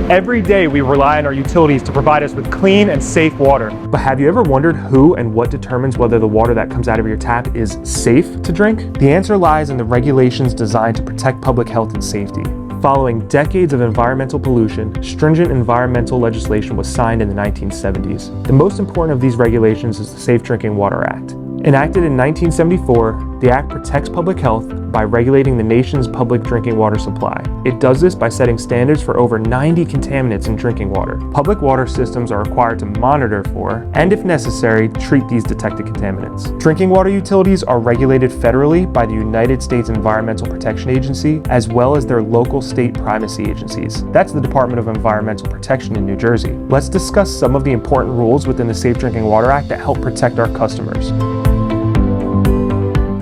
Every day we rely on our utilities to provide us with clean and safe water. But have you ever wondered who and what determines whether the water that comes out of your tap is safe to drink? The answer lies in the regulations designed to protect public health and safety. Following decades of environmental pollution, stringent environmental legislation was signed in the 1970s. The most important of these regulations is the Safe Drinking Water Act. Enacted in 1974, the Act protects public health by regulating the nation's public drinking water supply. It does this by setting standards for over 90 contaminants in drinking water. Public water systems are required to monitor for, and if necessary, treat these detected contaminants. Drinking water utilities are regulated federally by the United States Environmental Protection Agency, as well as their local state primacy agencies. That's the Department of Environmental Protection in New Jersey. Let's discuss some of the important rules within the Safe Drinking Water Act that help protect our customers.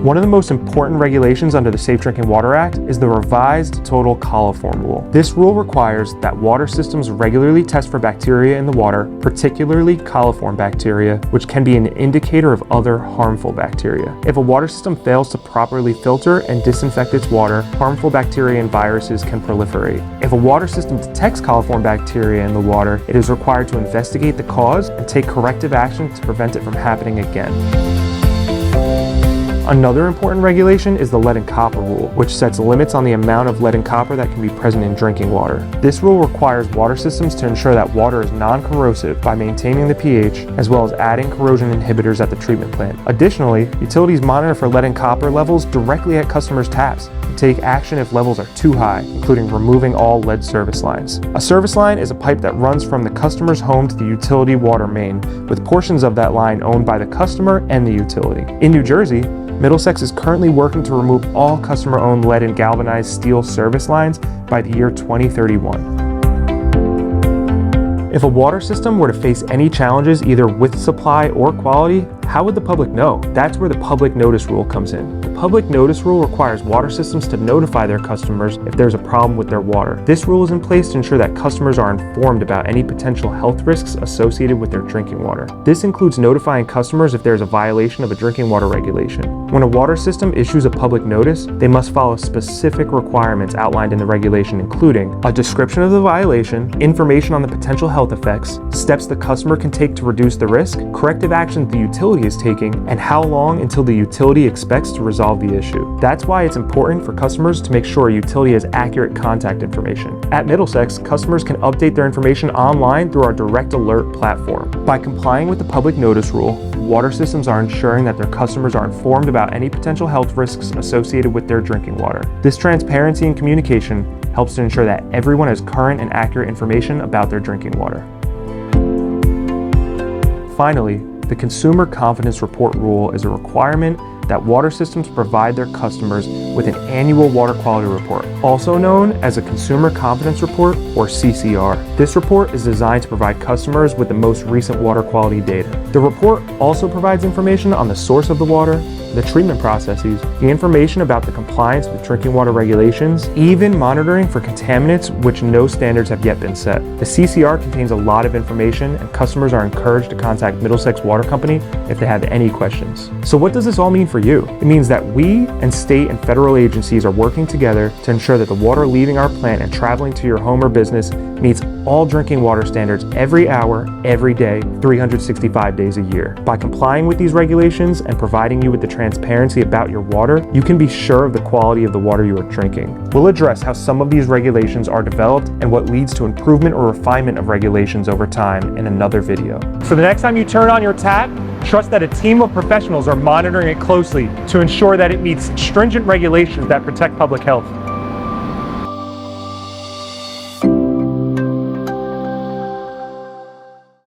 One of the most important regulations under the Safe Drinking Water Act is the revised Total Coliform Rule. This rule requires that water systems regularly test for bacteria in the water, particularly coliform bacteria, which can be an indicator of other harmful bacteria. If a water system fails to properly filter and disinfect its water, harmful bacteria and viruses can proliferate. If a water system detects coliform bacteria in the water, it is required to investigate the cause and take corrective action to prevent it from happening again. Another important regulation is the lead and copper rule, which sets limits on the amount of lead and copper that can be present in drinking water. This rule requires water systems to ensure that water is non-corrosive by maintaining the pH, as well as adding corrosion inhibitors at the treatment plant. Additionally, utilities monitor for lead and copper levels directly at customers' taps and take action if levels are too high, including removing all lead service lines. A service line is a pipe that runs from the customer's home to the utility water main, with portions of that line owned by the customer and the utility. In New Jersey, Middlesex is currently working to remove all customer-owned lead and galvanized steel service lines by the year 2031. If a water system were to face any challenges either with supply or quality, how would the public know? That's where the public notice rule comes in. The public notice rule requires water systems to notify their customers if there's a problem with their water. This rule is in place to ensure that customers are informed about any potential health risks associated with their drinking water. This includes notifying customers if there's a violation of a drinking water regulation. When a water system issues a public notice, they must follow specific requirements outlined in the regulation, including a description of the violation, information on the potential health effects, steps the customer can take to reduce the risk, corrective action the utility is taking, and how long until the utility expects to resolve the issue. That's why it's important for customers to make sure a utility has accurate contact information. At Middlesex, customers can update their information online through our Direct Alert platform. By complying with the public notice rule, water systems are ensuring that their customers are informed about any potential health risks associated with their drinking water. This transparency and communication helps to ensure that everyone has current and accurate information about their drinking water. Finally, the Consumer Confidence Report Rule is a requirement that water systems provide their customers with an annual water quality report, also known as a Consumer Confidence Report or CCR. This report is designed to provide customers with the most recent water quality data. The report also provides information on the source of the water, the treatment processes, the information about the compliance with drinking water regulations, even monitoring for contaminants which no standards have yet been set. The CCR contains a lot of information, and customers are encouraged to contact Middlesex Water Company if they have any questions. So what does this all mean for you? It means that we and state and federal agencies are working together to ensure that the water leaving our plant and traveling to your home or business meets all drinking water standards every hour, every day, 365 days a year. By complying with these regulations and providing you with the transparency about your water, you can be sure of the quality of the water you are drinking. We'll address how some of these regulations are developed and what leads to improvement or refinement of regulations over time in another video. So the next time you turn on your tap, trust that a team of professionals are monitoring it closely to ensure that it meets stringent regulations that protect public health.